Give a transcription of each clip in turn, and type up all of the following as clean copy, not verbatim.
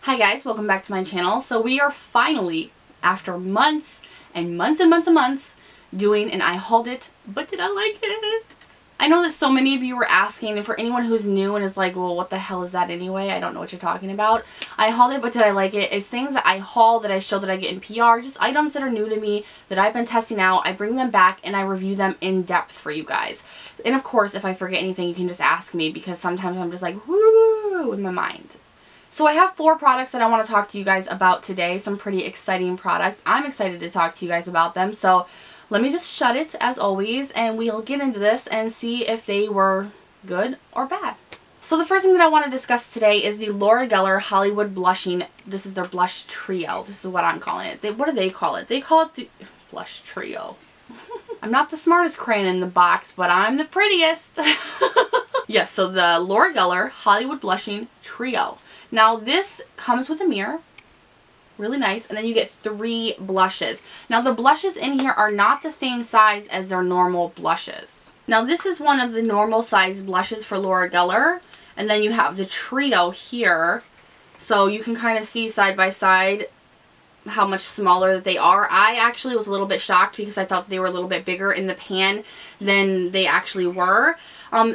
Hi guys, welcome back to my channel. So we are finally, after months and months and months and months, doing an I hauled it, but did I like it? I know that so many of you were asking, and for anyone who's new and is like, well, what the hell is that anyway? I don't know what you're talking about. I hauled it, but did I like it? It's things that I haul, that I show, that I get in PR, just items that are new to me, that I've been testing out. I bring them back and I review them in depth for you guys. And of course, if I forget anything, you can just ask me, because sometimes I'm just like, woo, in my mind. So I have 4 products that I want to talk to you guys about today. Some pretty exciting products. I'm excited to talk to you guys about them. So let me just shut it as always and we'll get into this and see if they were good or bad. So the first thing that I want to discuss today is the Laura Geller Hollywood Blushing. This is their blush trio. This is what I'm calling it. What do they call it? They call it the blush trio. I'm not the smartest crayon in the box, but I'm the prettiest. Yes, so the Laura Geller Hollywood Blushing Trio. Now this comes with a mirror, really nice, and then you get 3 blushes. Now the blushes in here are not the same size as their normal blushes. Now this is one of the normal size blushes for Laura Geller, and then you have the trio here, so you can kind of see side by side how much smaller that they are. I actually was a little bit shocked because I thought they were a little bit bigger in the pan than they actually were.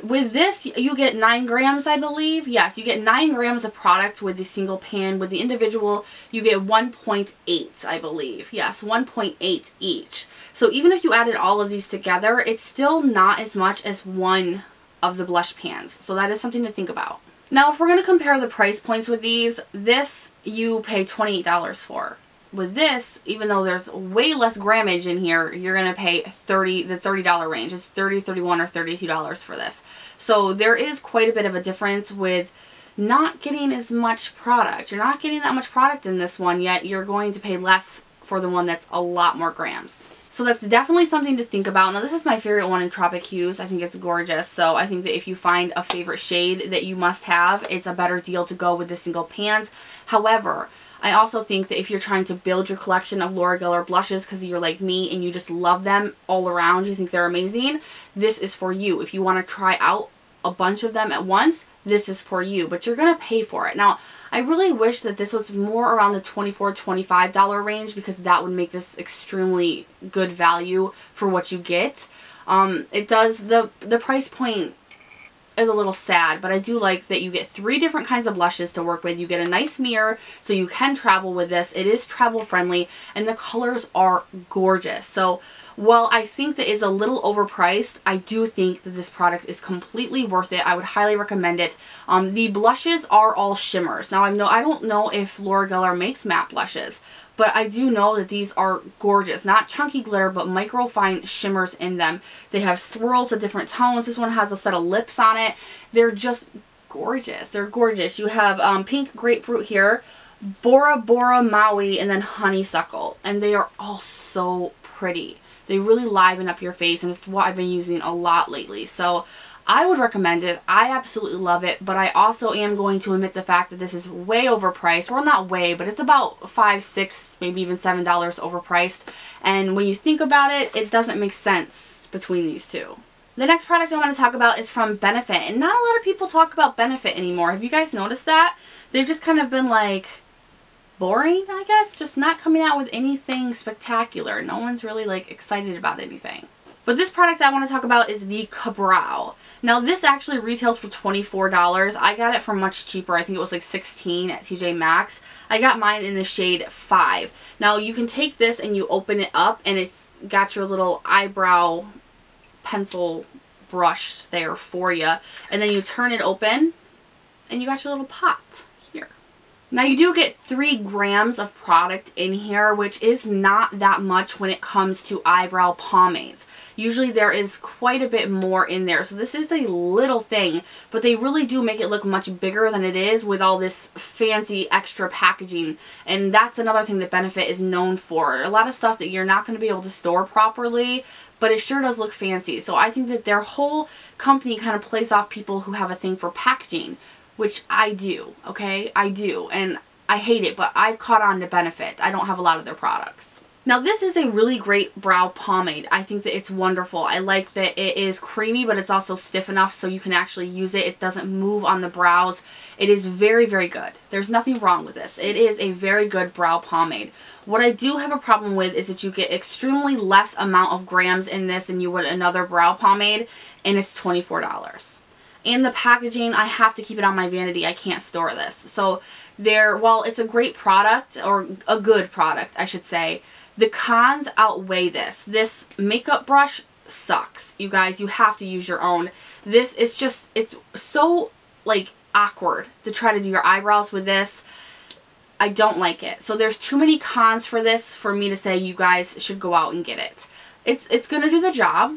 With this, you get 9 grams, I believe. Yes, you get 9 grams of product with the single pan. With the individual, you get 1.8, I believe. Yes, 1.8 each. So even if you added all of these together, it's still not as much as one of the blush pans. So that is something to think about. Now, if we're going to compare the price points with these, this you pay $28 for. With this, even though there's way less grammage in here, you're going to pay the $30 range. It's $30, $31, or $32 for this. So there is quite a bit of a difference with not getting as much product. You're not getting that much product in this one, yet you're going to pay less for the one that's a lot more grams. So that's definitely something to think about. Now this is my favorite one in Tropic Hues. I think it's gorgeous. So I think that if you find a favorite shade that you must have, it's a better deal to go with the single pans. However, I also think that if you're trying to build your collection of Laura Geller blushes because you're like me and you just love them all around, you think they're amazing, this is for you. If you want to try out a bunch of them at once, this is for you, but you're going to pay for it. Now, I really wish that this was more around the $24, $25 range, because that would make this extremely good value for what you get. It does, the price point is a little sad, but I do like that you get 3 different kinds of blushes to work with. You get a nice mirror, so you can travel with this. It is travel friendly, and the colors are gorgeous. So while I think that is a little overpriced, I do think that this product is completely worth it. I would highly recommend it. The blushes are all shimmers. Now I don't know if Laura Geller makes matte blushes, but I do know that these are gorgeous. Not chunky glitter, but micro fine shimmers in them. They have swirls of different tones. This one has a set of lips on it. They're just gorgeous. They're gorgeous. You have pink grapefruit here, Bora Bora Maui, and then honeysuckle. And they are all so pretty. They really liven up your face, and it's what I've been using a lot lately. So I would recommend it. I absolutely love it, but I also am going to admit the fact that this is way overpriced. Well, not way, but it's about $5, $6, maybe even $7 overpriced. And when you think about it, it doesn't make sense between these two. The next product I want to talk about is from Benefit, and not a lot of people talk about Benefit anymore. Have you guys noticed that? They've just kind of been like boring, I guess, just not coming out with anything spectacular. No one's really like excited about anything. But this product I want to talk about is the Cabral. Now this actually retails for $24. I got it for much cheaper. I think it was like $16 at TJ Maxx. I got mine in the shade 5. Now you can take this and you open it up, and it's got your little eyebrow pencil brush there for you. And then you turn it open and you got your little pot here. Now you do get 3 grams of product in here, which is not that much when it comes to eyebrow pomades. Usually there is quite a bit more in there. So this is a little thing, but they really do make it look much bigger than it is with all this fancy extra packaging. And that's another thing that Benefit is known for. A lot of stuff that you're not going to be able to store properly, but it sure does look fancy. So I think that their whole company kind of plays off people who have a thing for packaging, which I do, okay? I do. And I hate it, but I've caught on to Benefit. I don't have a lot of their products. Now this is a really great brow pomade. I think that it's wonderful. I like that it is creamy, but it's also stiff enough so you can actually use it. It doesn't move on the brows. It is very, very good. There's nothing wrong with this. It is a very good brow pomade. What I do have a problem with is that you get extremely less amount of grams in this than you would another brow pomade, and it's $24. And the packaging, I have to keep it on my vanity. I can't store this. So while it's a great product, or a good product, I should say, the cons outweigh this. This makeup brush sucks. You guys, you have to use your own. This is just, it's so like awkward to try to do your eyebrows with this. I don't like it. So there's too many cons for this for me to say you guys should go out and get it. It's going to do the job.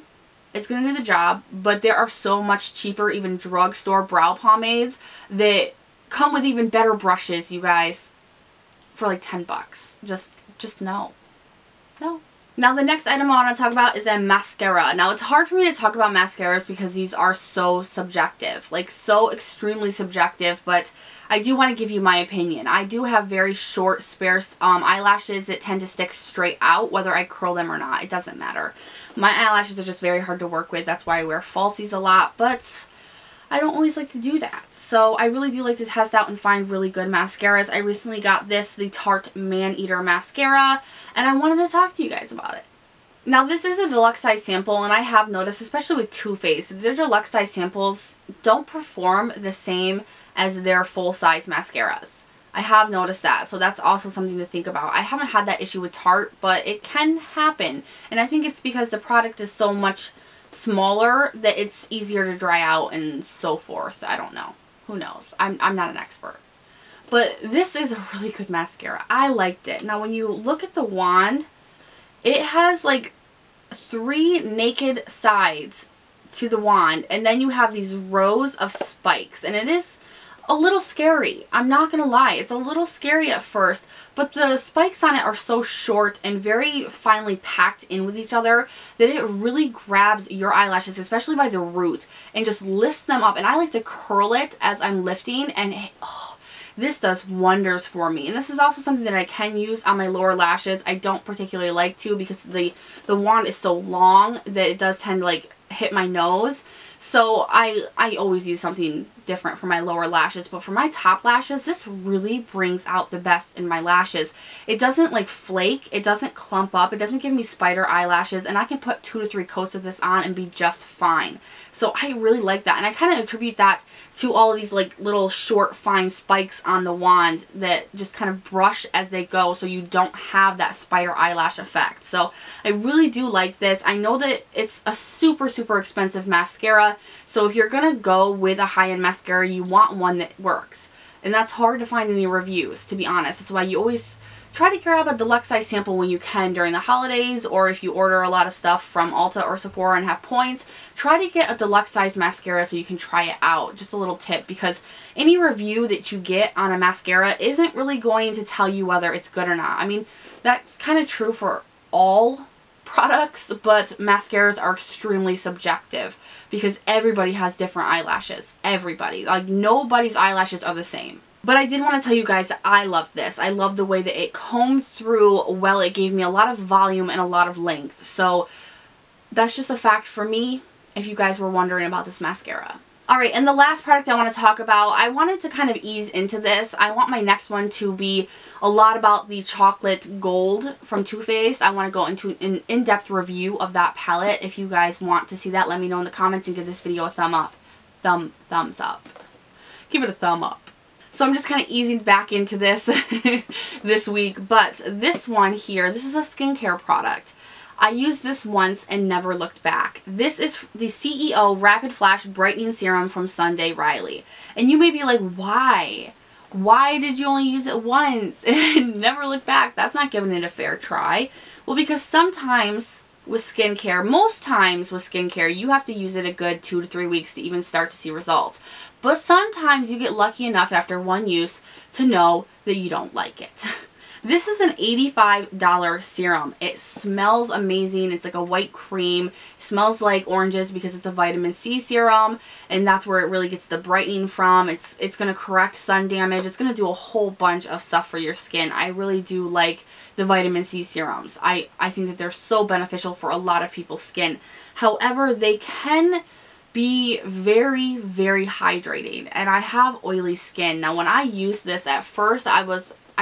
It's going to do the job, but there are so much cheaper, even drugstore brow pomades that come with even better brushes, you guys, for like 10 bucks. Just no. No. Now the next item I want to talk about is a mascara. Now it's hard for me to talk about mascaras because these are so subjective, like so extremely subjective, but I do want to give you my opinion. I do have very short, sparse eyelashes that tend to stick straight out whether I curl them or not. It doesn't matter. My eyelashes are just very hard to work with. That's why I wear falsies a lot, but I don't always like to do that. So I really do like to test out and find really good mascaras. I recently got this, the Tarte Man Eater Mascara, and I wanted to talk to you guys about it. Now this is a deluxe size sample, and I have noticed, especially with Too Faced, their deluxe size samples don't perform the same as their full size mascaras. I have noticed that, so that's also something to think about. I haven't had that issue with Tarte, but it can happen, and I think it's because the product is so much smaller that it's easier to dry out and so forth. I don't know. Who knows? I'm not an expert. But this is a really good mascara. I liked it. Now when you look at the wand, it has like 3 naked sides to the wand, and then you have these rows of spikes, and it is a little scary. I'm not gonna lie, it's a little scary at first, but the spikes on it are so short and very finely packed in with each other that it really grabs your eyelashes, especially by the root, and just lifts them up. And I like to curl it as I'm lifting, and this does wonders for me. And this is also something that I can use on my lower lashes. I don't particularly like to because the wand is so long that it does tend to like hit my nose. So I always use something different for my lower lashes, but for my top lashes, this really brings out the best in my lashes. It doesn't like flake, it doesn't clump up, it doesn't give me spider eyelashes, and I can put 2 to 3 coats of this on and be just fine. So I really like that, and I kind of attribute that to all of these like little short fine spikes on the wand that just kind of brush as they go, so you don't have that spider eyelash effect. So I really do like this. I know that it's a super expensive mascara, so if you're gonna go with a high-end mascara, you want one that works, and that's hard to find in the reviews, to be honest. That's why you always try to grab a deluxe size sample when you can during the holidays, or if you order a lot of stuff from Ulta or Sephora and have points, try to get a deluxe size mascara so you can try it out. Just a little tip, because any review that you get on a mascara isn't really going to tell you whether it's good or not. I mean, that's kind of true for all products, but mascaras are extremely subjective because everybody has different eyelashes. Everybody. Like, nobody's eyelashes are the same. But I did want to tell you guys that I love this. I love the way that it combed through well. It gave me a lot of volume and a lot of length. So that's just a fact for me, if you guys were wondering about this mascara. Alright, and the last product I want to talk about, I wanted to kind of ease into this. I want my next one to be a lot about the Chocolate Gold from Too Faced. I want to go into an in-depth review of that palette. If you guys want to see that, let me know in the comments and give this video a thumb up. Thumbs up. Give it a thumb up. So I'm just kind of easing back into this this week. But this one here, this is a skincare product. I used this once and never looked back. This is the CEO Rapid Flash Brightening Serum from Sunday Riley. And you may be like, why? Why did you only use it once and never look back? That's not giving it a fair try. Well, because sometimes with skincare, most times with skincare, you have to use it a good 2 to 3 weeks to even start to see results. But sometimes you get lucky enough after one use to know that you don't like it. This is an $85 serum. It smells amazing. It's like a white cream. It smells like oranges because it's a vitamin C serum, and that's where it really gets the brightening from. It's going to correct sun damage. It's going to do a whole bunch of stuff for your skin. I really do like the vitamin C serums. I think that they're so beneficial for a lot of people's skin. However, they can be very, very hydrating, and I have oily skin. Now, when I used this at first, I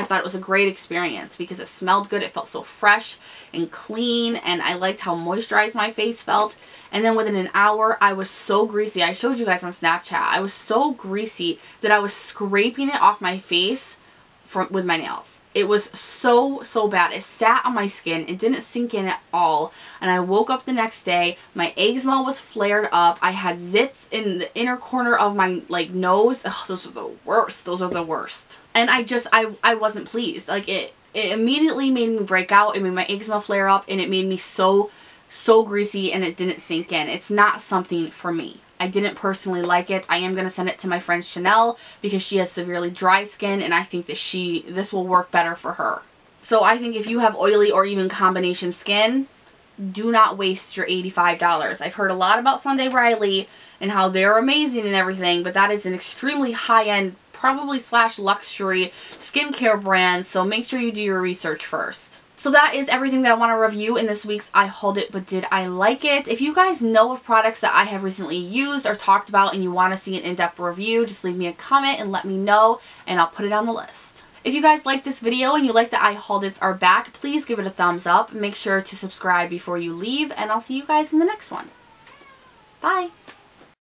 thought it was a great experience because it smelled good. It felt so fresh and clean, and I liked how moisturized my face felt. And then within an hour, I was so greasy. I showed you guys on Snapchat. I was so greasy that I was scraping it off my face with my nails. It was so bad. It sat on my skin. It didn't sink in at all. And I woke up the next day. My eczema was flared up. I had zits in the inner corner of my nose. Ugh, those are the worst. Those are the worst. And I wasn't pleased. Like it immediately made me break out. It made my eczema flare up, and it made me so greasy, and it didn't sink in. It's not something for me. I didn't personally like it. I am going to send it to my friend Chanel because she has severely dry skin, and I think that this will work better for her. So I think if you have oily or even combination skin, do not waste your $85. I've heard a lot about Sunday Riley and how they're amazing and everything, but that is an extremely high-end, probably / luxury skincare brand, so make sure you do your research first. So that is everything that I want to review in this week's I Hauled It But Did I Like It. If you guys know of products that I have recently used or talked about and you want to see an in-depth review, just leave me a comment and let me know, and I'll put it on the list. If you guys like this video and you like that I Hauled It are back, please give it a thumbs up. Make sure to subscribe before you leave, and I'll see you guys in the next one. Bye!